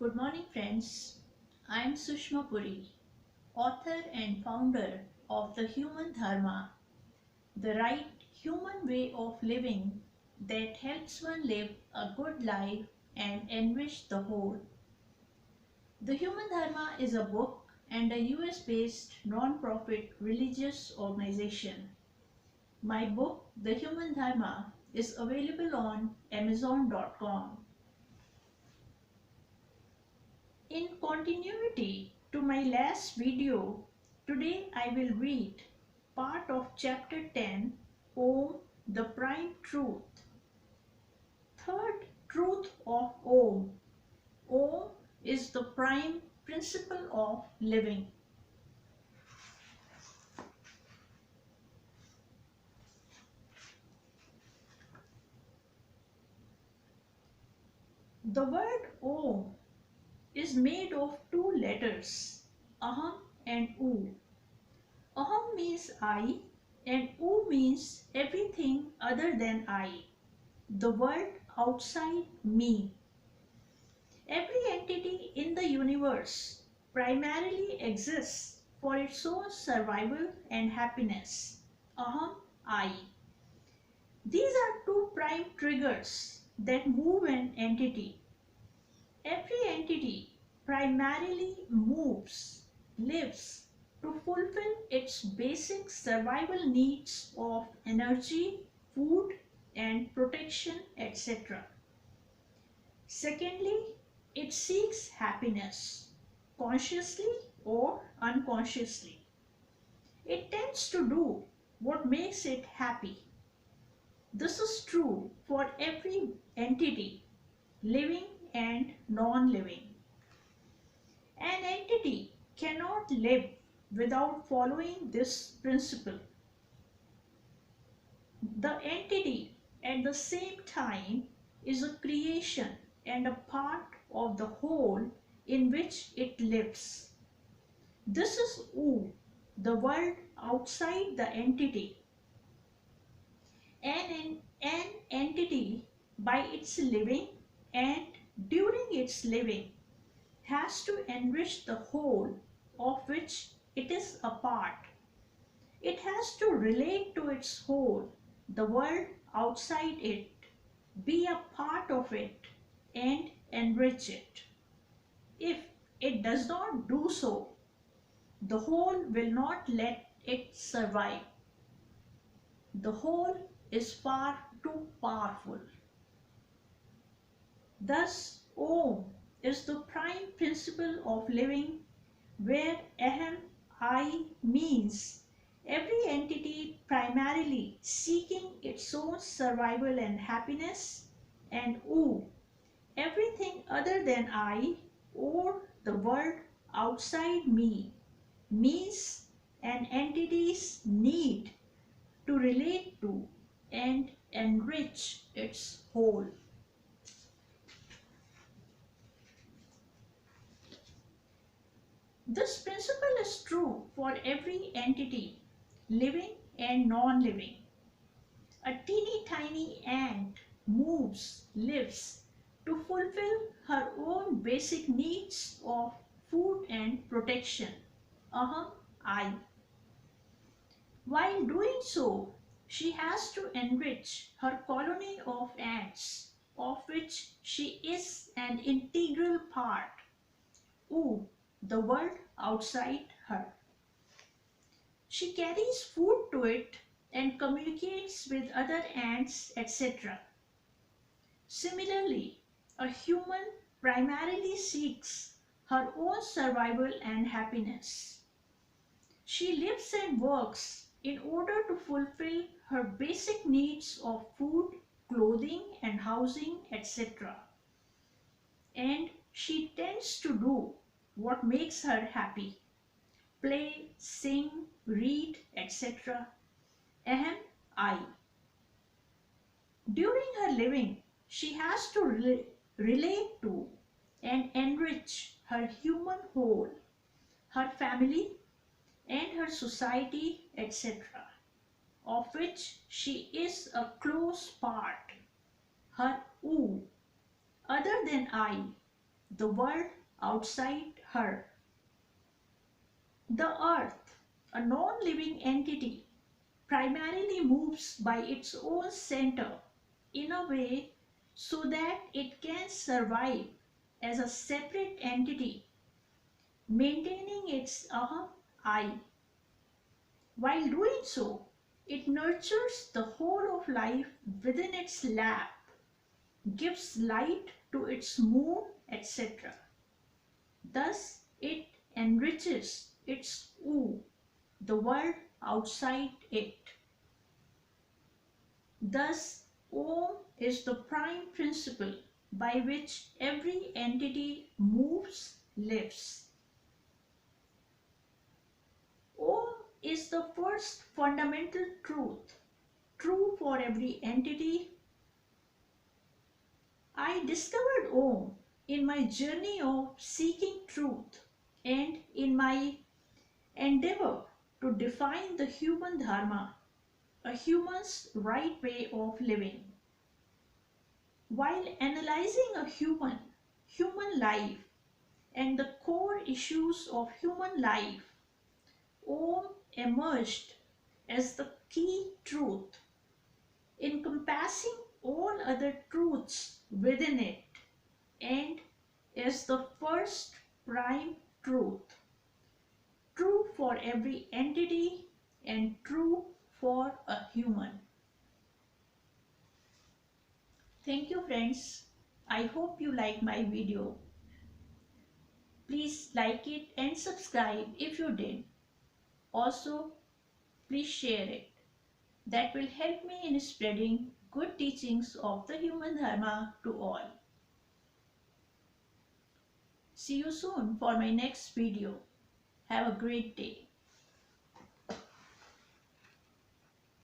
Good morning, friends. I am Sushma Puri, author and founder of the Human Dharma, the right human way of living that helps one live a good life and enrich the whole. The Human Dharma is a book and a US based non profit religious organization. My book, The Human Dharma, is available on Amazon.com. In continuity to my last video, today I will read part of chapter 10, Om, the Prime Truth. Third truth of Om. Om is the prime principle of living. The word Om is made of two letters, Aham and U. Aham means I and U means everything other than I, the world outside me. Every entity in the universe primarily exists for its own survival and happiness. Aham, I. These are two prime triggers that move an entity. Every entity primarily moves, lives to fulfill its basic survival needs of energy, food, and protection, etc. Secondly, it seeks happiness, consciously or unconsciously. It tends to do what makes it happy. This is true for every entity, living and non-living. An entity cannot live without following this principle. The entity at the same time is a creation and a part of the whole in which it lives. This is U, the world outside the entity. An entity, by its living and during its living, has to enrich the whole of which it is a part. It has to relate to its whole, the world outside it, be a part of it, and enrich it. If it does not do so, the whole will not let it survive. The whole is far too powerful. Thus, Om is the prime principle of living, where Aham, I, means every entity primarily seeking its own survival and happiness, and U, everything other than I or the world outside me, means an entity's need to relate to and enrich its whole. This principle is true for every entity, living and non-living. A teeny tiny ant moves, lives to fulfill her own basic needs of food and protection. Aham, I. While doing so, she has to enrich her colony of ants, of which she is an integral part. U, the world outside her. She carries food to it and communicates with other ants, etc. Similarly, a human primarily seeks her own survival and happiness. She lives and works in order to fulfill her basic needs of food, clothing, and housing, etc. And she tends to do what makes her happy: play, sing, read, etc. Ahem, I. During her living, she has to relate to and enrich her human whole, her family, and her society, etc., of which she is a close part, her U, other than I. the world outside her. The earth, a non-living entity, primarily moves by its own center in a way so that it can survive as a separate entity, maintaining its aham, I. While doing so, it nurtures the whole of life within its lap, gives light to its moon, etc. Thus, it enriches its ooh, the world outside it. Thus, Om is the prime principle by which every entity moves, lives. Om is the first fundamental truth, true for every entity. I discovered Om in my journey of seeking truth and in my endeavor to define the human dharma, a human's right way of living. While analyzing a human life, and the core issues of human life, Om emerged as the key truth, encompassing all other truths within it, and as the first prime truth, true for every entity and true for a human. Thank you, friends. I hope you like my video. Please like it and subscribe if you did. Also, please share it. That will help me in spreading good teachings of the human dharma to all. See you soon for my next video. Have a great day.